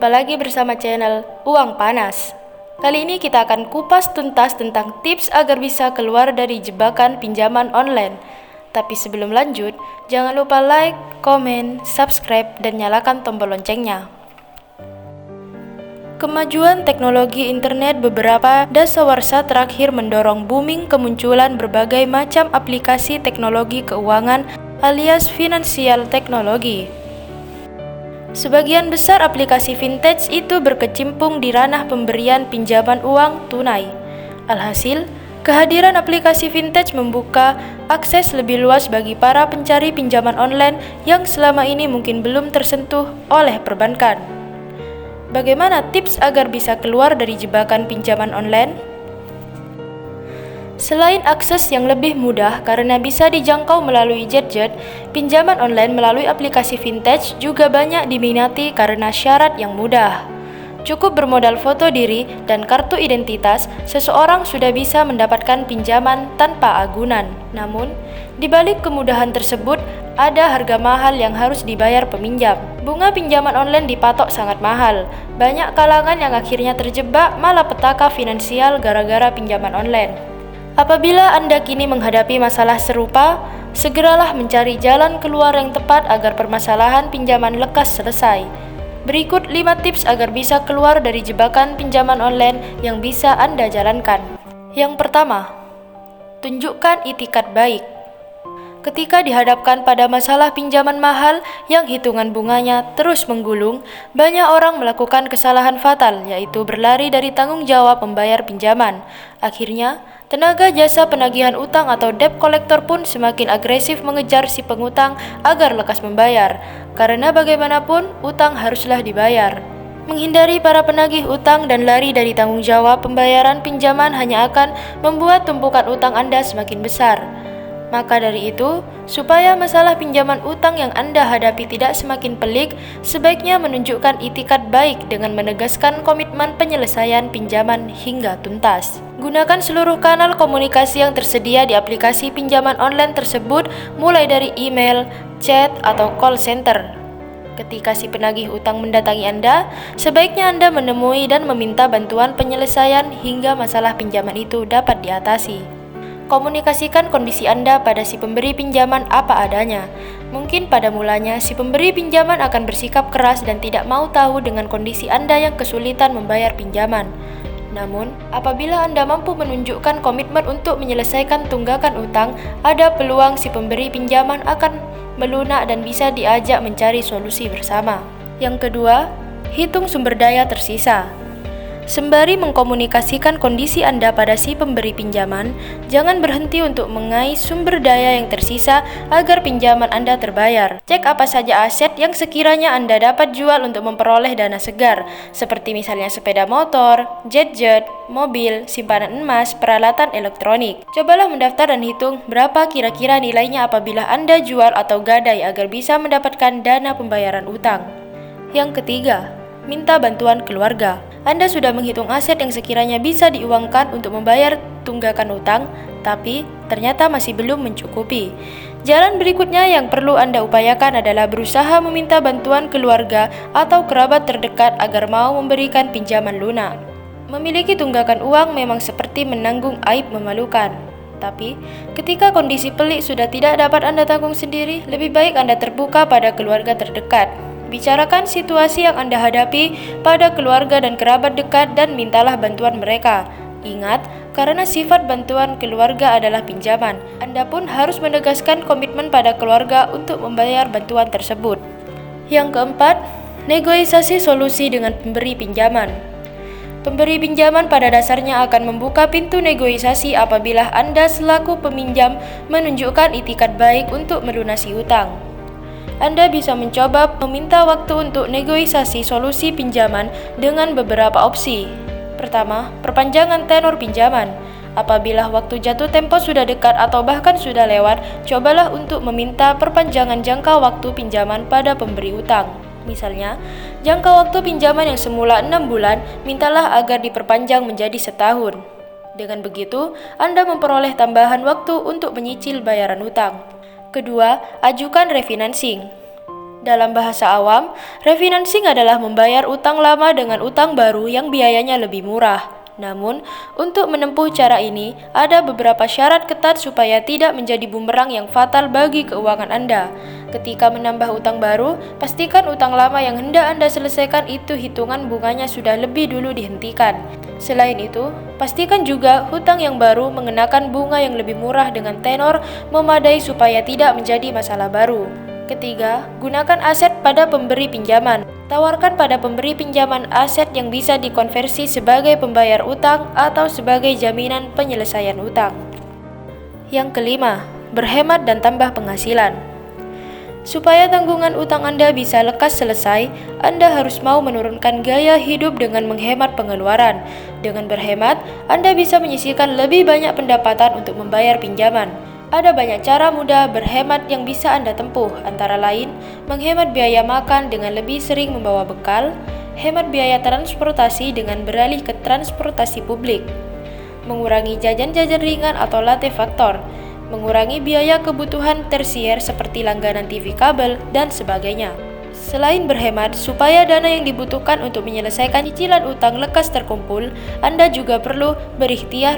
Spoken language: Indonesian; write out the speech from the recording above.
Jumpa lagi bersama channel Uang Panas. Kali ini kita akan kupas tuntas tentang tips agar bisa keluar dari jebakan pinjaman online. Tapi sebelum lanjut, jangan lupa like, komen, subscribe, dan nyalakan tombol loncengnya. Kemajuan teknologi internet beberapa dasawarsa terakhir mendorong booming kemunculan berbagai macam aplikasi teknologi keuangan alias financial teknologi. Sebagian besar aplikasi vintage itu berkecimpung di ranah pemberian pinjaman uang tunai. Alhasil, kehadiran aplikasi vintage membuka akses lebih luas bagi para pencari pinjaman online yang selama ini mungkin belum tersentuh oleh perbankan. Bagaimana tips agar bisa keluar dari jebakan pinjaman online? Selain akses yang lebih mudah karena bisa dijangkau melalui gadget, pinjaman online melalui aplikasi vintage juga banyak diminati karena syarat yang mudah. Cukup bermodal foto diri dan kartu identitas, seseorang sudah bisa mendapatkan pinjaman tanpa agunan. Namun, di balik kemudahan tersebut, ada harga mahal yang harus dibayar peminjam. Bunga pinjaman online dipatok sangat mahal. Banyak kalangan yang akhirnya terjebak malapetaka finansial gara-gara pinjaman online. Apabila Anda kini menghadapi masalah serupa, segeralah mencari jalan keluar yang tepat agar permasalahan pinjaman lekas selesai. Berikut 5 tips agar bisa keluar dari jebakan pinjaman online yang bisa Anda jalankan. Yang pertama, tunjukkan itikat baik. Ketika dihadapkan pada masalah pinjaman mahal yang hitungan bunganya terus menggulung, banyak orang melakukan kesalahan fatal, yaitu berlari dari tanggung jawab membayar pinjaman. Akhirnya, tenaga jasa penagihan utang atau debt collector pun semakin agresif mengejar si pengutang agar lekas membayar, karena bagaimanapun utang haruslah dibayar. Menghindari para penagih utang dan lari dari tanggung jawab pembayaran pinjaman hanya akan membuat tumpukan utang Anda semakin besar. Maka dari itu, supaya masalah pinjaman utang yang Anda hadapi tidak semakin pelik, sebaiknya menunjukkan itikat baik dengan menegaskan komitmen penyelesaian pinjaman hingga tuntas. Gunakan seluruh kanal komunikasi yang tersedia di aplikasi pinjaman online tersebut, mulai dari email, chat, atau call center. Ketika si penagih utang mendatangi Anda, sebaiknya Anda menemui dan meminta bantuan penyelesaian hingga masalah pinjaman itu dapat diatasi. Komunikasikan kondisi Anda pada si pemberi pinjaman apa adanya. Mungkin pada mulanya si pemberi pinjaman akan bersikap keras dan tidak mau tahu dengan kondisi Anda yang kesulitan membayar pinjaman. Namun, apabila Anda mampu menunjukkan komitmen untuk menyelesaikan tunggakan utang, ada peluang si pemberi pinjaman akan melunak dan bisa diajak mencari solusi bersama. Yang kedua, hitung sumber daya tersisa. Sembari mengkomunikasikan kondisi Anda pada si pemberi pinjaman, jangan berhenti untuk mengais sumber daya yang tersisa agar pinjaman Anda terbayar. Cek apa saja aset yang sekiranya Anda dapat jual untuk memperoleh dana segar, seperti misalnya sepeda motor, gadget, mobil, simpanan emas, peralatan elektronik. Cobalah mendaftar dan hitung berapa kira-kira nilainya apabila Anda jual atau gadai agar bisa mendapatkan dana pembayaran utang. Yang ketiga, minta bantuan keluarga. Anda sudah menghitung aset yang sekiranya bisa diuangkan untuk membayar tunggakan utang, tapi ternyata masih belum mencukupi. Jalan berikutnya yang perlu Anda upayakan adalah berusaha meminta bantuan keluarga atau kerabat terdekat agar mau memberikan pinjaman lunak. Memiliki tunggakan uang memang seperti menanggung aib memalukan. Tapi, ketika kondisi pelik sudah tidak dapat Anda tanggung sendiri, lebih baik Anda terbuka pada keluarga terdekat. Bicarakan situasi yang Anda hadapi pada keluarga dan kerabat dekat dan mintalah bantuan mereka. Ingat, karena sifat bantuan keluarga adalah pinjaman, Anda pun harus menegaskan komitmen pada keluarga untuk membayar bantuan tersebut. Yang keempat, negosiasi solusi dengan pemberi pinjaman. Pemberi pinjaman pada dasarnya akan membuka pintu negosiasi apabila Anda selaku peminjam menunjukkan itikat baik untuk melunasi utang. Anda bisa mencoba meminta waktu untuk negosiasi solusi pinjaman dengan beberapa opsi. Pertama, perpanjangan tenor pinjaman. Apabila waktu jatuh tempo sudah dekat atau bahkan sudah lewat, cobalah untuk meminta perpanjangan jangka waktu pinjaman pada pemberi utang. Misalnya, jangka waktu pinjaman yang semula 6 bulan, mintalah agar diperpanjang menjadi setahun. Dengan begitu, Anda memperoleh tambahan waktu untuk menyicil bayaran utang. Kedua, ajukan refinancing. Dalam bahasa awam, refinancing adalah membayar utang lama dengan utang baru yang biayanya lebih murah. Namun, untuk menempuh cara ini, ada beberapa syarat ketat supaya tidak menjadi bumerang yang fatal bagi keuangan Anda. Ketika menambah utang baru, pastikan utang lama yang hendak Anda selesaikan itu hitungan bunganya sudah lebih dulu dihentikan. Selain itu, pastikan juga hutang yang baru mengenakan bunga yang lebih murah dengan tenor memadai supaya tidak menjadi masalah baru. Ketiga, gunakan aset pada pemberi pinjaman. Tawarkan pada pemberi pinjaman aset yang bisa dikonversi sebagai pembayar utang atau sebagai jaminan penyelesaian utang. Yang kelima, berhemat dan tambah penghasilan. Supaya tanggungan utang Anda bisa lekas selesai, Anda harus mau menurunkan gaya hidup dengan menghemat pengeluaran. Dengan berhemat, Anda bisa menyisihkan lebih banyak pendapatan untuk membayar pinjaman. Ada banyak cara mudah berhemat yang bisa Anda tempuh, antara lain menghemat biaya makan dengan lebih sering membawa bekal, hemat biaya transportasi dengan beralih ke transportasi publik, mengurangi jajan-jajan ringan atau latte faktor, mengurangi biaya kebutuhan tersier seperti langganan TV kabel, dan sebagainya. Selain berhemat, supaya dana yang dibutuhkan untuk menyelesaikan cicilan utang lekas terkumpul, Anda juga perlu berikhtiar